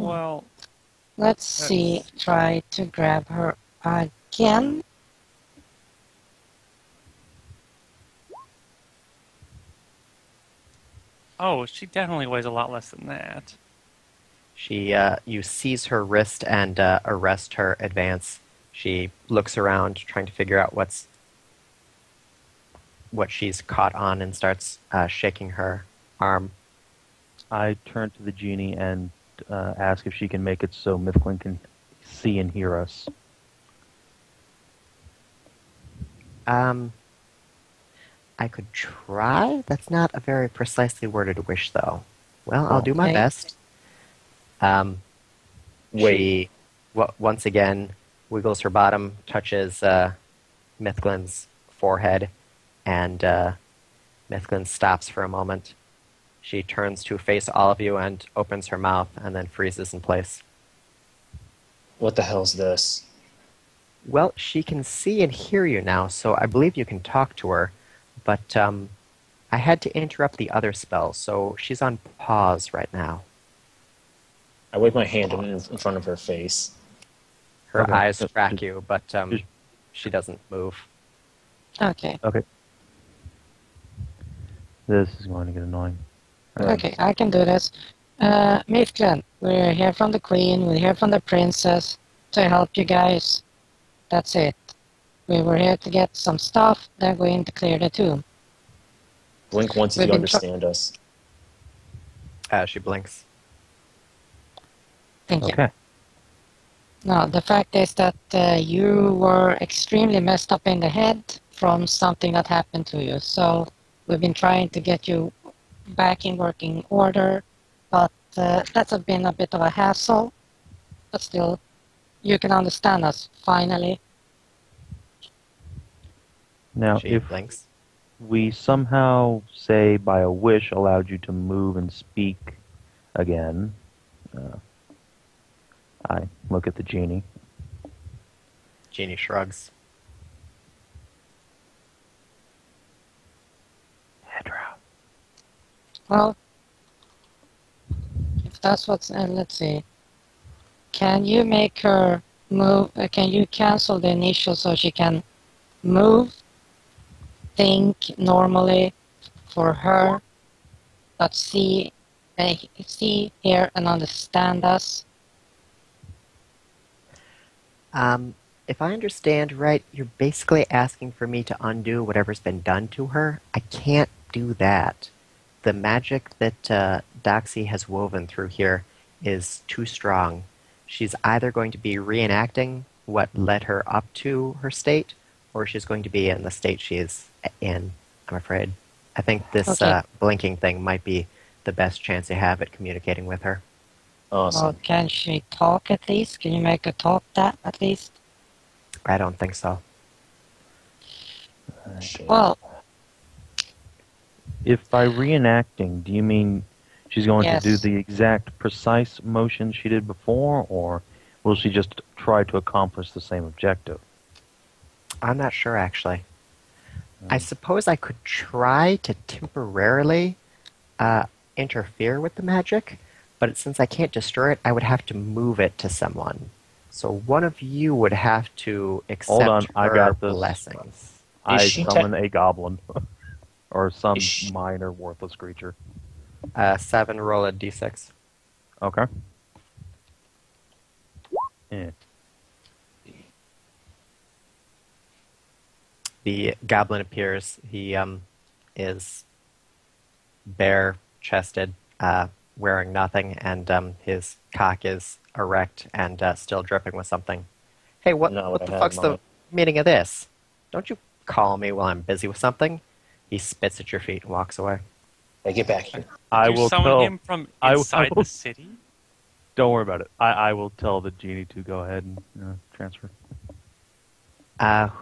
Well, Let's see. Try to grab her again. oh, she definitely weighs a lot less than that. You seize her wrist and arrest her advance. She looks around, trying to figure out what she's caught on, and starts shaking her arm. I turn to the genie and ask if she can make it so Mifflin can see and hear us. I could try. That's not a very precisely worded wish, though. Well, I'll do my best. She, once again, wiggles her bottom, touches Mithglin's forehead, and Mithglin stops for a moment. She turns to face all of you and opens her mouth and then freezes in place. What the hell's this? Well, she can see and hear you now, so I believe you can talk to her, but I had to interrupt the other spell, so she's on pause right now. I wave my hand in front of her face. Her eyes track you, but she doesn't move. Okay. Okay. This is going to get annoying. Okay, I can do this. Mithglin, we're here from the Queen, we're here from the Princess to help you guys. That's it. We were here to get some stuff, they're going to clear the tomb. Blink once if you understand us. She blinks. Thank you. Okay. Now, the fact is that you were extremely messed up in the head from something that happened to you. So we've been trying to get you back in working order, but that's been a bit of a hassle. But still, you can understand us, finally. Now, She if blinks. we somehow, say, by a wish, allowed you to move and speak again, I look at the genie. Genie shrugs. Hedra. Well, if that's what's... let's see. Can you make her move... can you cancel the initial so she can move, think normally for her, but see, hear, and understand us? If I understand right, you're basically asking for me to undo whatever's been done to her. I can't do that. The magic that Doxy has woven through here is too strong. She's either going to be reenacting what led her up to her state, or she's going to be in the state she is in, I'm afraid. I think this blinking thing might be the best chance you have at communicating with her. Awesome. Well, can she talk at least? Can you make her talk that at least? I don't think so. Well, If by reenacting, do you mean she's going Yes. to do the exact precise motion she did before, or will she just try to accomplish the same objective? I'm not sure, actually. I suppose I could try to temporarily interfere with the magic, but since I can't destroy it, I would have to move it to someone. So one of you would have to accept Hold on, I her got this. blessings. I she summon a goblin. Or some minor worthless creature. 7, roll a d6. Okay. Yeah. The goblin appears. He is bare-chested, wearing nothing, and his cock is erect and still dripping with something. Hey, what the fuck's the meaning of this? Don't you call me while I'm busy with something? He spits at your feet and walks away. Hey, get back here. I You will summon tell him from inside the city? Don't worry about it. I will tell the genie to go ahead and transfer.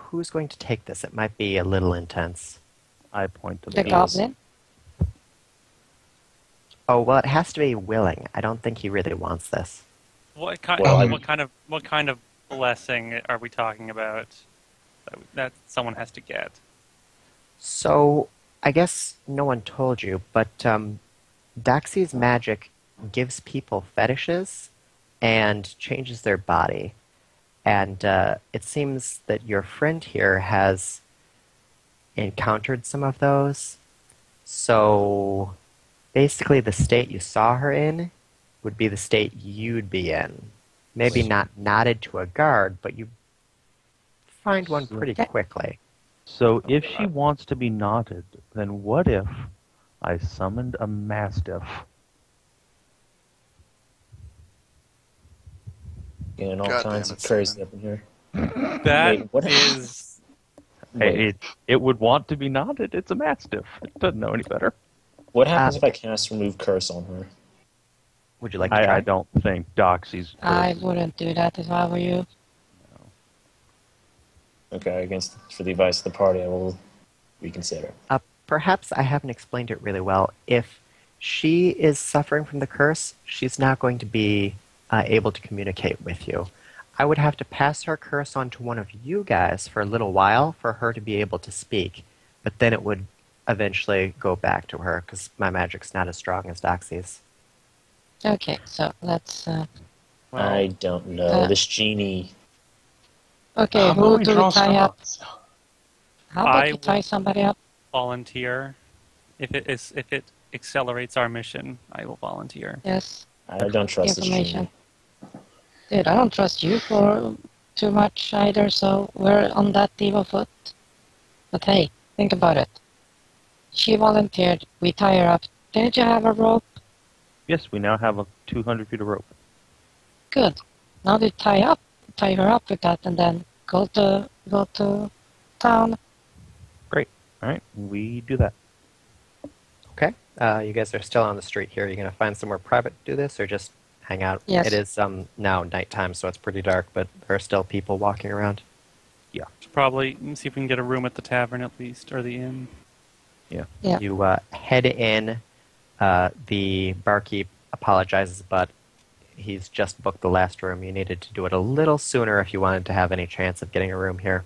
Who's going to take this? It might be a little intense. I point to the the goblin? Oh, well, it has to be willing. I don't think he really wants this. What kind of blessing are we talking about that someone has to get? So, I guess no one told you, but Doxy's magic gives people fetishes, and changes their body. And it seems that your friend here has encountered some of those. So basically, the state you saw her in would be the state you'd be in. Maybe not knotted to a guard, but you find one pretty quickly. So if she wants to be knotted, then what if I summoned a mastiff? Getting all God kinds damn of it, crazy Simon. up in here. That Wait, what? is Wait, It would want to be knotted. It's a mastiff. It doesn't know any better. what happens if I cast Remove Curse on her? Would you like to try? I don't think Doxy's. I wouldn't do that if I were you. Okay, for the advice of the party, I will reconsider. Perhaps I haven't explained it really well. If she is suffering from the curse, she's not going to be able to communicate with you. I would have to pass her curse on to one of you guys for a little while for her to be able to speak, but then it would eventually go back to her because my magic's not as strong as Doxy's. Okay, so let's. I don't know. This genie. Okay, I'm who going to do we draw tie some up? out. How about I you tie will- somebody up? volunteer. If it accelerates our mission, I will volunteer. Yes, I don't trust this information. genie. Dude, I don't trust you for too much either, so we're on that evil foot. But hey, think about it. She volunteered, we tie her up. Didn't you have a rope? Yes, we now have a 200 feet of rope. Good. Now we tie her up with that, and then go to town. All right, we do that. Okay. You guys are still on the street here. You're going to find somewhere private to do this or just hang out? Yes. It is now nighttime, so it's pretty dark, but there are still people walking around. Should probably see if we can get a room at the tavern at least, or the inn. Yeah. Yeah. You head in. The barkeep apologizes, but he's just booked the last room. You needed to do it a little sooner if you wanted to have any chance of getting a room here.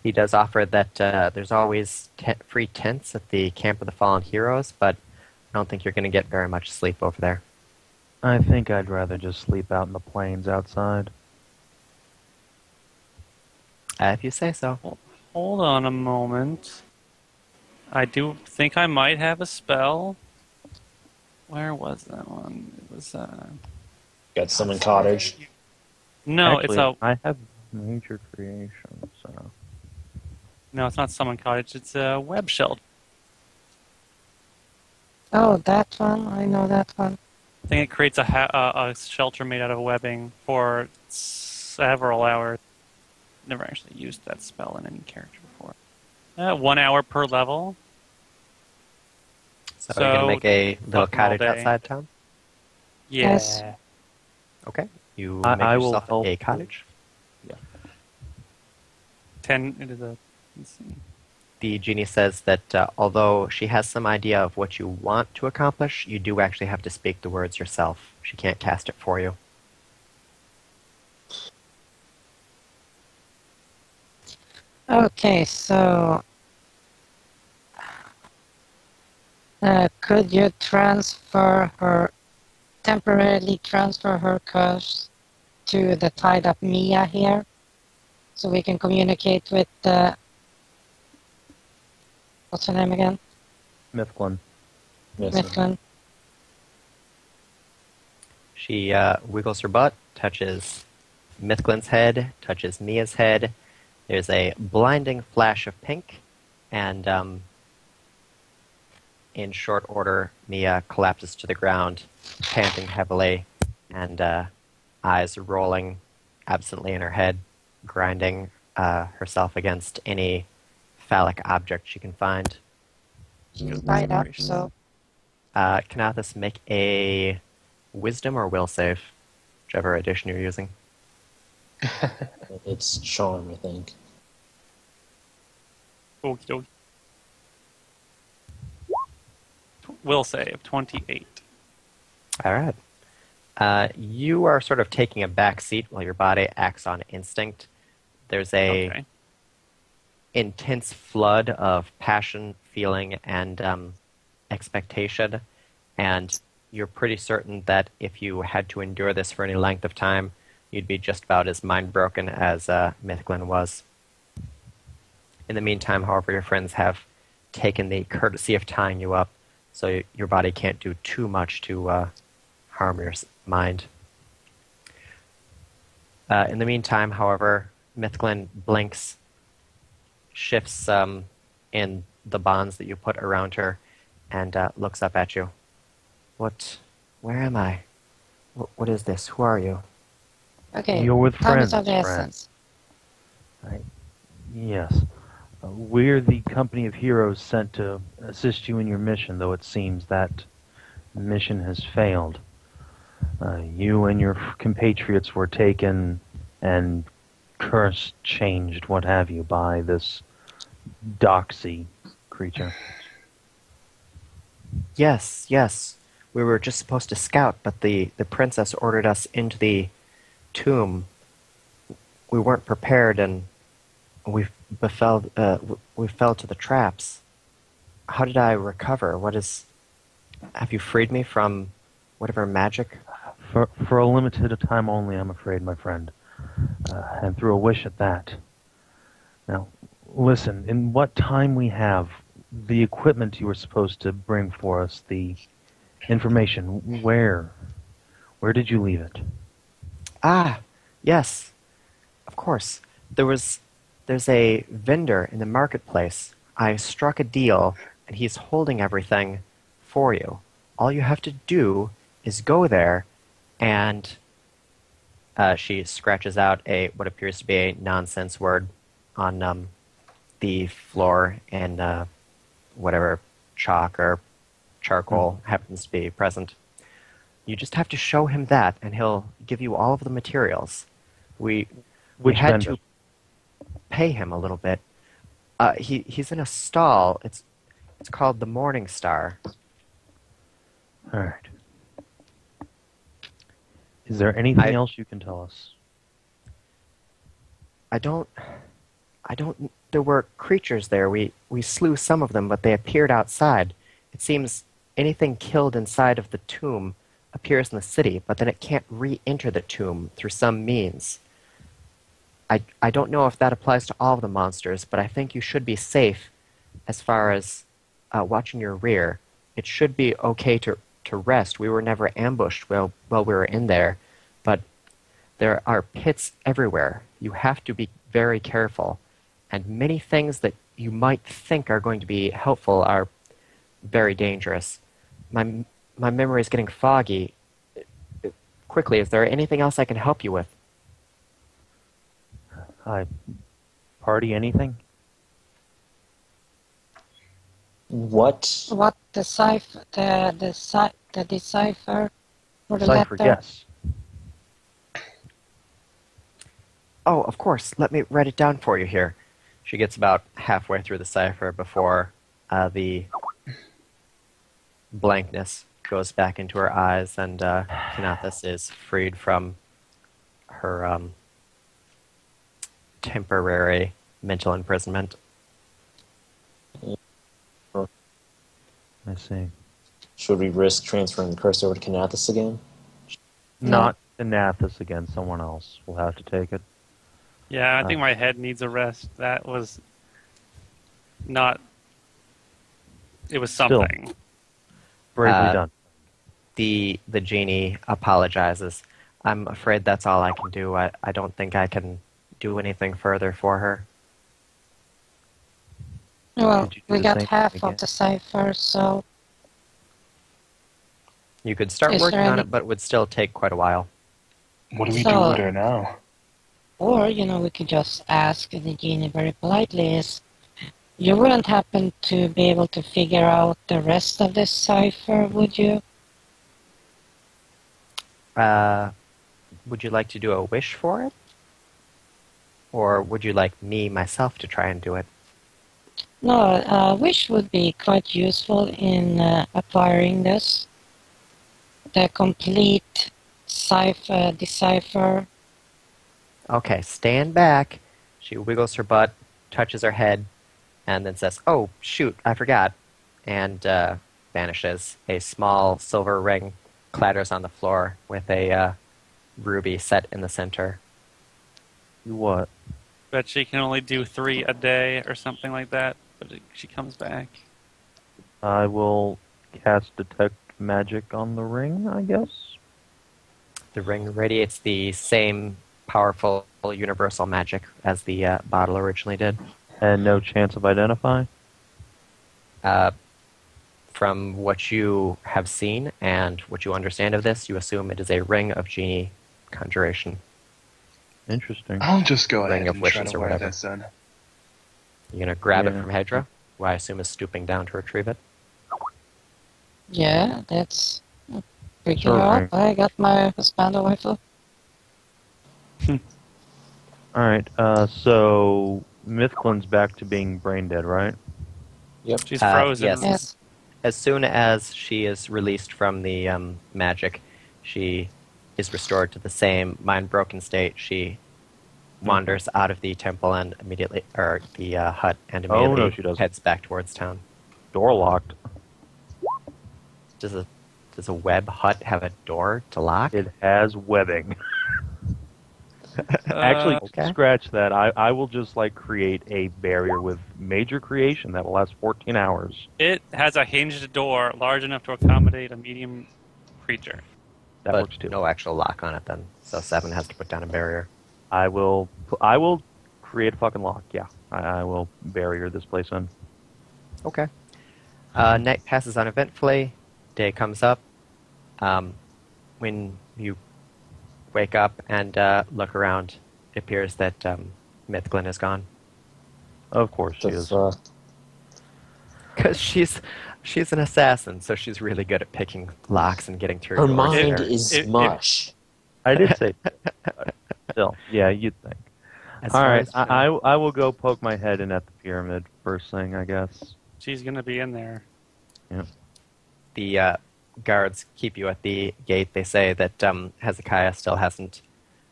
He does offer that there's always free tents at the Camp of the Fallen Heroes, but I don't think you're going to get very much sleep over there. I think I'd rather just sleep out in the plains outside. If you say so. Hold on a moment. I do think I might have a spell. Where was that one? It was Got Summon Cottage. no, Actually, it's I have major creation, so... no, it's not Summon Cottage. It's a web shelter. Oh, that one. I know that one. I think it creates a shelter made out of webbing for several hours. Never actually used that spell in any character before. 1 hour per level. So you're going to make a little fucking all cottage day. outside town? Yeah. Yes. Okay. You I make will yourself help a with- cottage. 10. It is a. Let's see. The genie says that although she has some idea of what you want to accomplish, you do actually have to speak the words yourself. She can't cast it for you. Okay, so could you temporarily transfer her curse to the tied up Mia here, so we can communicate with what's her name again? Mithglin. Mithglin. She wiggles her butt, touches Mithglin's head, touches Mia's head. There's a blinding flash of pink, and in short order, Mia collapses to the ground, panting heavily, and eyes rolling absently in her head, grinding herself against any phallic object she can find. She's tied up, so Kanathis, make a wisdom or will save, whichever edition you're using. It's Charm, I think. Okie dokie. Will save 28. All right. You are sort of taking a back seat while your body acts on instinct. There's a Okay. intense flood of passion, feeling, and expectation, and you're pretty certain that if you had to endure this for any length of time, you'd be just about as mind-broken as Mithglin was. In the meantime, however, your friends have taken the courtesy of tying you up, so your body can't do too much to harm your mind. In the meantime, however, Mithglin blinks, shifts in the bonds that you put around her, and looks up at you. Where am I? What is this? Who are you? Okay, You're with time is friends, of the friend. essence. Yes. We're the company of heroes sent to assist you in your mission, though it seems that mission has failed. You and your compatriots were taken and cursed, changed, what have you, by this doxy creature. Yes, yes. We were just supposed to scout, but the princess ordered us into the tomb. We weren't prepared, and we fell to the traps. How did I recover? Have you freed me from whatever magic? For a limited time only, I'm afraid, my friend. And through a wish at that. Now, listen, in what time we have, the equipment you were supposed to bring for us, the information, where did you leave it? Ah, yes, of course. There's a vendor in the marketplace. I struck a deal, and he's holding everything for you. All you have to do is go there, and she scratches out what appears to be a nonsense word on the floor in whatever chalk or charcoal happens to be present. You just have to show him that, and he'll give you all of the materials. We had to pay him a little bit. He's in a stall. It's called the Morning Star. All right. Is there anything else you can tell us? I don't. There were creatures there. We slew some of them, but they appeared outside. It seems anything killed inside of the tomb appears in the city, but then it can't re-enter the tomb through some means. I don't know if that applies to all of the monsters, but I think you should be safe as far as watching your rear. It should be okay to rest. We were never ambushed while we were in there, but there are pits everywhere. You have to be very careful, and many things that you might think are going to be helpful are very dangerous. My memory is getting foggy. Quickly, is there anything else I can help you with? Party anything? What? What the cipher, the decipher for the Cipher, letter? yes. Oh, of course. Let me write it down for you here. She gets about halfway through the cipher before the blankness goes back into her eyes, and Kanathis is freed from her temporary mental imprisonment. I see. Should we risk transferring the curse over to Kanathis again? Not Anathis again. Someone else will have to take it. Yeah, I think my head needs a rest. That was not... It was something. Bravely done. The genie apologizes. I'm afraid that's all I can do. I don't think I can do anything further for her. Well, Could you do we the got same half again? of the cipher, so You could start Is working there on any- it, but it would still take quite a while. What do we So- do with her now? or we could just ask the genie very politely. You wouldn't happen to be able to figure out the rest of this cipher, would you? Would you like to do a wish for it? Or would you like me, myself, to try and do it? No, wish would be quite useful in acquiring this. The complete decipher. Okay, stand back. She wiggles her butt, touches her head, and then says, "Oh, shoot, I forgot," and vanishes. A small silver ring clatters on the floor with a ruby set in the center. You what? Bet she can only do 3 a day or something like that. But she comes back. I will cast Detect Magic on the ring, I guess. The ring radiates the same powerful universal magic as the bottle originally did. And no chance of identify? From what you have seen and what you understand of this, you assume it is a ring of genie conjuration. Interesting. I'll just go Ring ahead of and try wishes to or wear whatever. this then. You're going to grab it Yeah. from Hedra, who I assume is stooping down to retrieve it. Yeah, that's picking Sure, her up. right. I got my Spandau rifle. Alright, so Mithklin's back to being brain dead, right? Yep. She's frozen. Yes. Yes. As soon as she is released from the magic, she is restored to the same mind-broken state. She wanders out of the temple and immediately, or the hut, and Oh, no, immediately she doesn't. heads back towards town. Door locked. Does a web hut have a door to lock? It has webbing. Actually, Okay. scratch that. I will just create a barrier with major creation that will last 14 hours. It has a hinged door large enough to accommodate a medium creature. That But works too. no actual lock on it then. So Seven has to put down a barrier. I will create a fucking lock. Yeah, I will barrier this place in. Okay. Night passes uneventfully. Day comes up. When you wake up and look around, it appears that Mithklin is gone. Of course she The is. fuck? Because she's an assassin, so she's really good at picking locks and getting through Her doors. mind there. is mush. I did say. Still, yeah, you'd think. As All far right, as you know. I will go poke my head in at the pyramid first thing, I guess. She's gonna be in there. The guards keep you at the gate. They say that Hezekiah still hasn't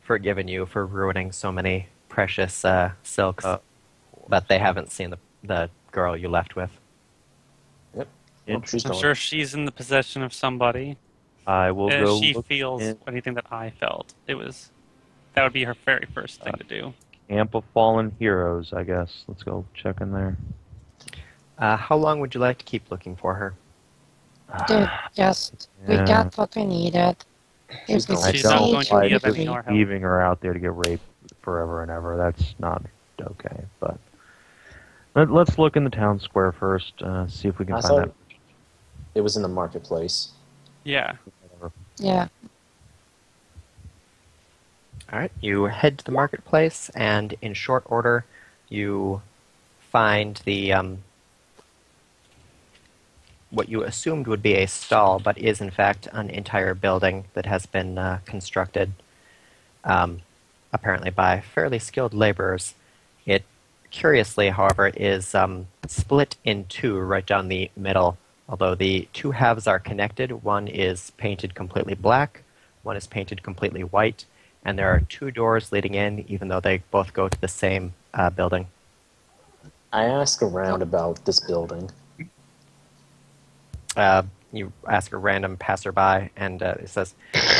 forgiven you for ruining so many precious silks, but they haven't seen the girl you left with. Yep. Well, she's I'm gone. sure she's in the possession of somebody. I will And go. if she look feels in anything that I felt, that would be her very first thing to do. Camp of Fallen Heroes, I guess. Let's go check in there. How long would you like to keep looking for her? Dude, we Yeah. got what we needed. She's If we gone. I She's not succeed, going to we'll be be of any free. more help. Leaving her out there to get raped forever and ever. That's not okay. But let's look in the town square first. See if we can I find thought it was in the marketplace. Yeah. that. Yeah. All right, you head to the marketplace, and in short order, you find the what you assumed would be a stall, but is in fact an entire building that has been constructed, apparently by fairly skilled laborers. It, curiously, however, is split in two right down the middle. Although the two halves are connected, one is painted completely black, one is painted completely white, and there are two doors leading in, even though they both go to the same building. I ask around about this building. You ask a random passerby, and it says,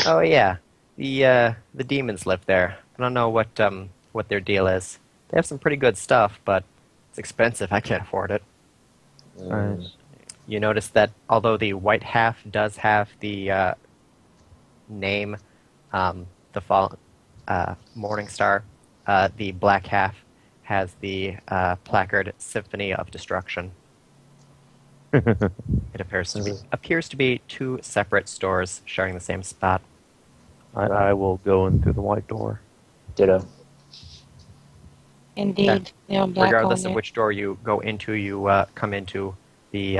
"Oh yeah, the demons live there. I don't know what their deal is. They have some pretty good stuff, but it's expensive. I can't afford it." Nice. You notice that although the white half does have the name, the Morning Star, the black half has the placard Symphony of Destruction. It appears to be two separate stores sharing the same spot. I will go in through the white door. Ditto. Indeed. Yeah, black Regardless only. of which door you go into, you come into the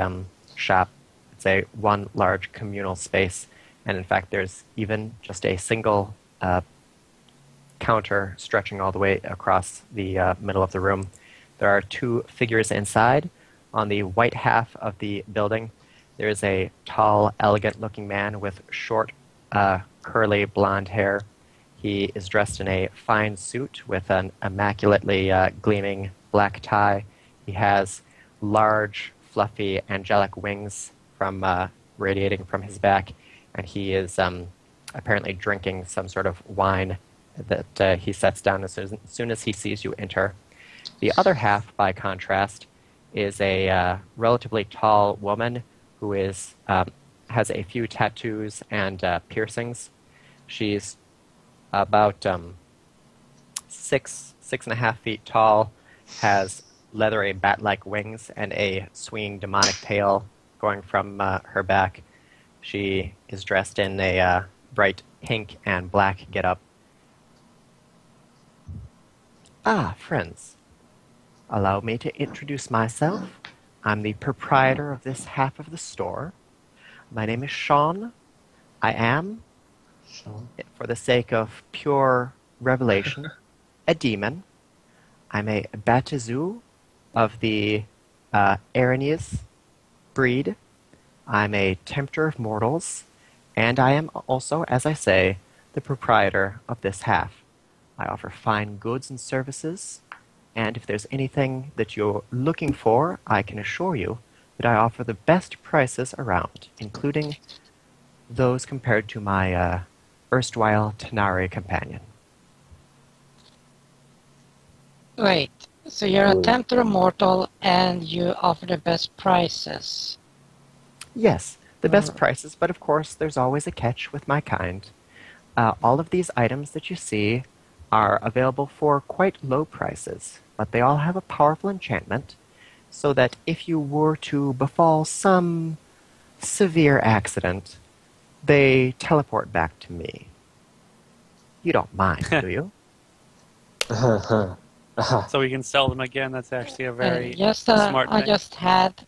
shop. It's a one large communal space, and in fact, there's even just a single counter stretching all the way across the middle of the room. There are two figures inside. On the white half of the building, there is a tall, elegant-looking man with short, curly blonde hair. He is dressed in a fine suit with an immaculately gleaming black tie. He has large, fluffy, angelic wings radiating from his back. and he is apparently drinking some sort of wine that he sets down as soon as he sees you enter. The other half, by contrast, is a relatively tall woman who has a few tattoos and piercings. She's about 6.5 feet tall, has leathery bat-like wings and a swinging demonic tail going from her back. She is dressed in a bright pink and black getup. Ah, friends. Allow me to introduce myself. I'm the proprietor of this half of the store. My name is Sean. I am, for the sake of pure revelation, a demon. I'm a Batizu of the Aranias breed. I'm a tempter of mortals, and I am also, as I say, the proprietor of this half. I offer fine goods and services, and if there's anything that you're looking for, I can assure you that I offer the best prices around, including those compared to my erstwhile Tenari companion. Wait, so you're a Ooh. tempter mortal and you offer the best prices. Yes, the best Oh. prices, but of course there's always a catch with my kind. All of these items that you see are available for quite low prices, but they all have a powerful enchantment, so that if you were to befall some severe accident, they teleport back to me. You don't mind, do you? So we can sell them again. That's actually a very Just, smart I thing. just had...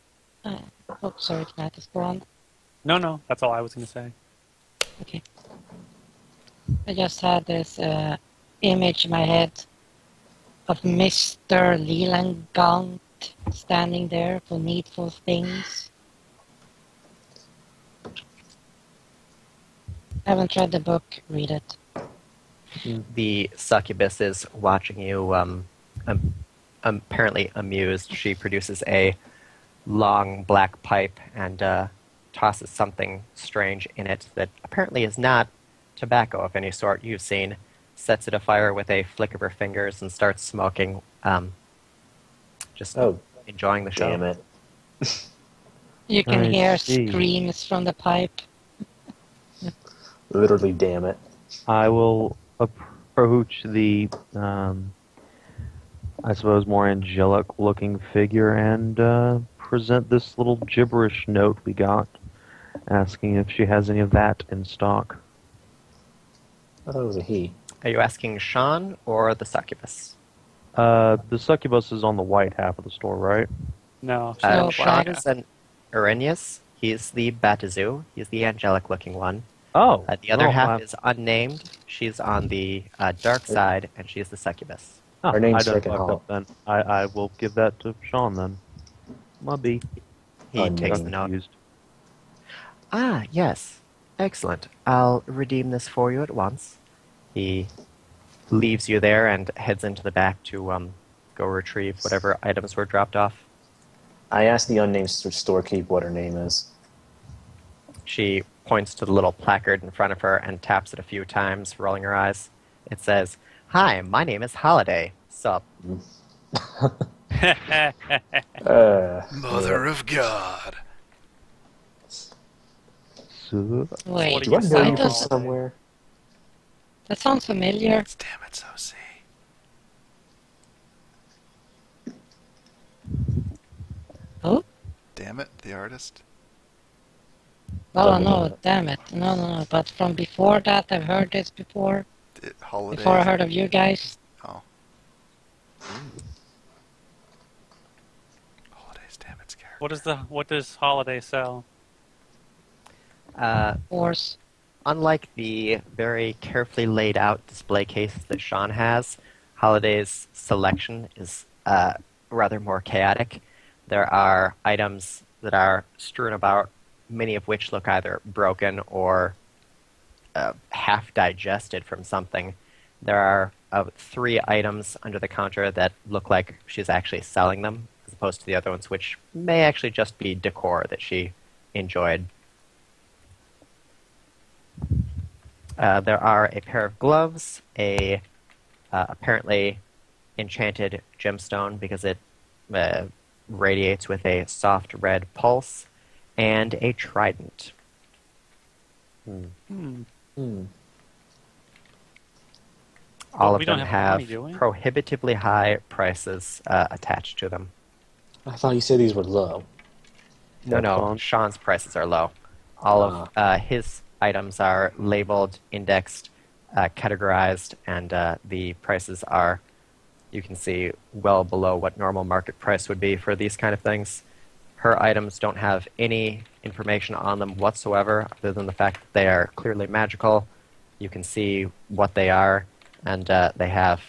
sorry, can I just go on? No, that's all I was going to say. Okay. I just had this image in my head of Mr. Leland Gaunt standing there for needful things. Haven't read the book, read it. The succubus is watching you, apparently amused. She produces a long black pipe and tosses something strange in it that apparently is not tobacco of any sort you've seen, sets it afire with a flick of her fingers and starts smoking, just Oh, enjoying the show. damn it. You can I hear see. screams from the pipe. Literally, damn it. I will approach the, I suppose, more angelic-looking figure and present this little gibberish note we got, asking if she has any of that in stock. I thought it was a he. Are you asking Sean or the succubus? The succubus is on the white half of the store, right? No. No, Sean black. is an Arrhenius. He's the Batizu. He's the angelic-looking one. Oh, The other no, half is unnamed. She's on the dark side, and she's the succubus. Huh, Her name's I done Frickin' fucked Hall. up then. I will give that to Sean then. Mubby. He Unnamed. takes Got the note. confused. Ah, yes. Excellent. I'll redeem this for you at once. He leaves you there and heads into the back to go retrieve whatever items were dropped off. I asked the unnamed storekeep what her name is. She points to the little placard in front of her and taps it a few times, rolling her eyes. It says, "Hi, my name is Holiday. Sup?" Mother of God. So, Wait, Do I know why you from does... somewhere? That sounds familiar. It's damn it, Sosie. Who? Damn it, the artist. Oh no, damn it. No. But from before that, I've heard this before. Holiday. Before I heard of you guys. Oh. Holiday's damn its character. What does Holiday sell? Horse. Unlike the very carefully laid out display cases that Sean has, Holiday's selection is rather more chaotic. There are items that are strewn about, many of which look either broken or half digested from something. There are 3 items under the counter that look like she's actually selling them, as opposed to the other ones, which may actually just be decor that she enjoyed. There are a pair of gloves, a apparently enchanted gemstone because it radiates with a soft red pulse, and a trident. Hmm. All we of don't them have have money, do we? prohibitively high prices attached to them. I thought you said these were low. No, Sean's prices are low. All of his items are labeled, indexed, categorized, and the prices are, you can see, well below what normal market price would be for these kind of things. Her items don't have any information on them whatsoever, other than the fact that they are clearly magical. You can see what they are, and they have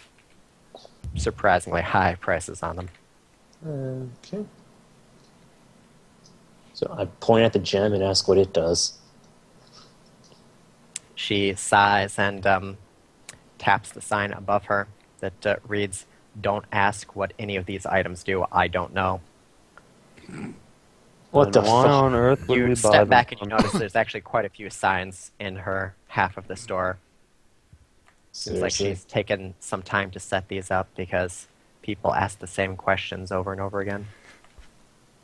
surprisingly high prices on them. Okay. So I point at the gem and ask what it does. She sighs and taps the sign above her that reads, "Don't ask what any of these items do. I don't know." What the why fuck? on earth would You we buy step them back and you from- notice there's actually quite a few signs in her half of the store. Seems like Seriously? she's taken some time to set these up because people ask the same questions over and over again.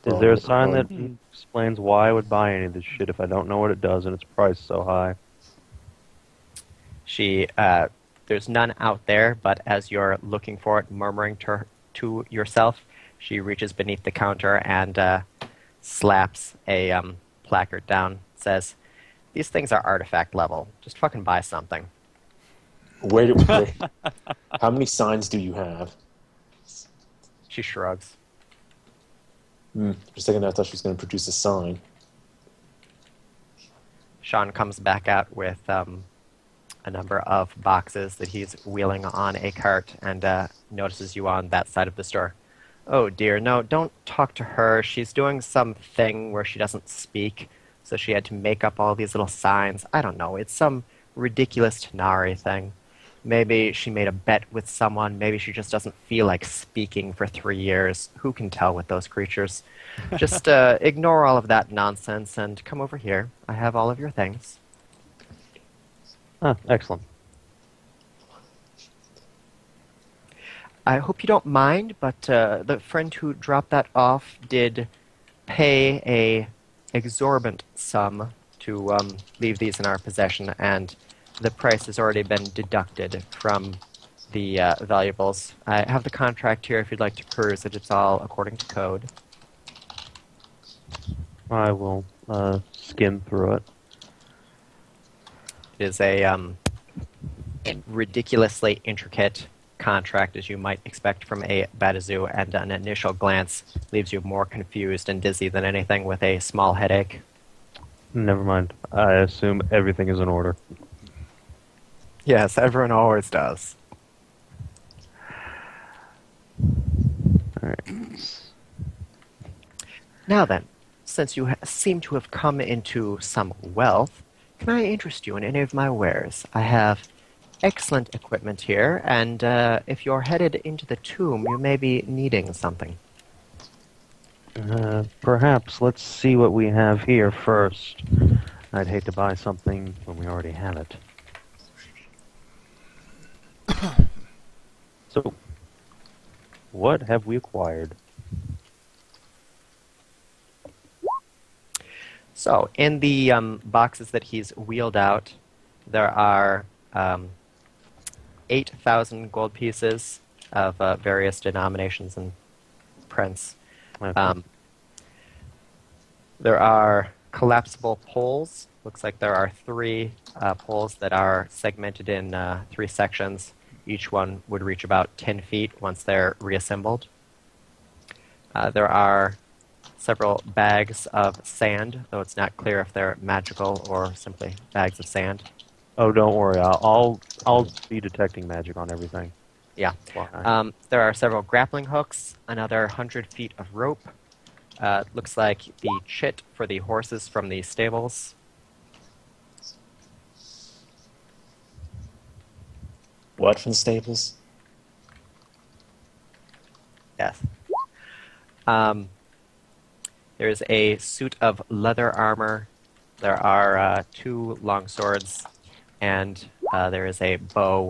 Is there a sign Oh, that explains why I would buy any of this shit if I don't know what it does and its price so high? There's none out there, but as you're looking for it, murmuring to yourself, she reaches beneath the counter and slaps a placard down. Says, "These things are artifact level. Just fucking buy something." How many signs do you have? She shrugs. For a second, I thought she was going to produce a sign. Sean comes back out with a number of boxes that he's wheeling on a cart and notices you on that side of the store. "Oh dear, no, don't talk to her. She's doing some thing where she doesn't speak, so she had to make up all these little signs. I don't know, it's some ridiculous Tanari thing. Maybe she made a bet with someone. Maybe she just doesn't feel like speaking for 3 years. Who can tell with those creatures? Just ignore all of that nonsense and come over here. I have all of your things." Ah, excellent. "I hope you don't mind, but the friend who dropped that off did pay a exorbitant sum to leave these in our possession, and the price has already been deducted from the valuables. I have the contract here if you'd like to peruse it. It's all according to code." I will skim through it. It is a ridiculously intricate contract, as you might expect from a Batazoo, and an initial glance leaves you more confused and dizzy than anything with a small headache. Never mind. I assume everything is in order. Yes, everyone always does. Alright. Now then, since you seem to have come into some wealth, can I interest you in any of my wares? I have excellent equipment here, and if you're headed into the tomb, you may be needing something. Perhaps let's see what we have here first. I'd hate to buy something when we already have it. So, what have we acquired? So, in the boxes that he's wheeled out, there are 8,000 gold pieces of various denominations and prints. Okay. There are collapsible poles. Looks like there are 3 poles that are segmented in 3 sections. Each one would reach about 10 feet once they're reassembled. There are several bags of sand, though it's not clear if they're magical or simply bags of sand. Oh, don't worry. I'll be detecting magic on everything. Yeah. Why? There are several grappling hooks, another 100 feet of rope. Looks like the chit for the horses from the stables. What from the stables? Yes. There's a suit of leather armor. There are 2 long swords, and there is a bow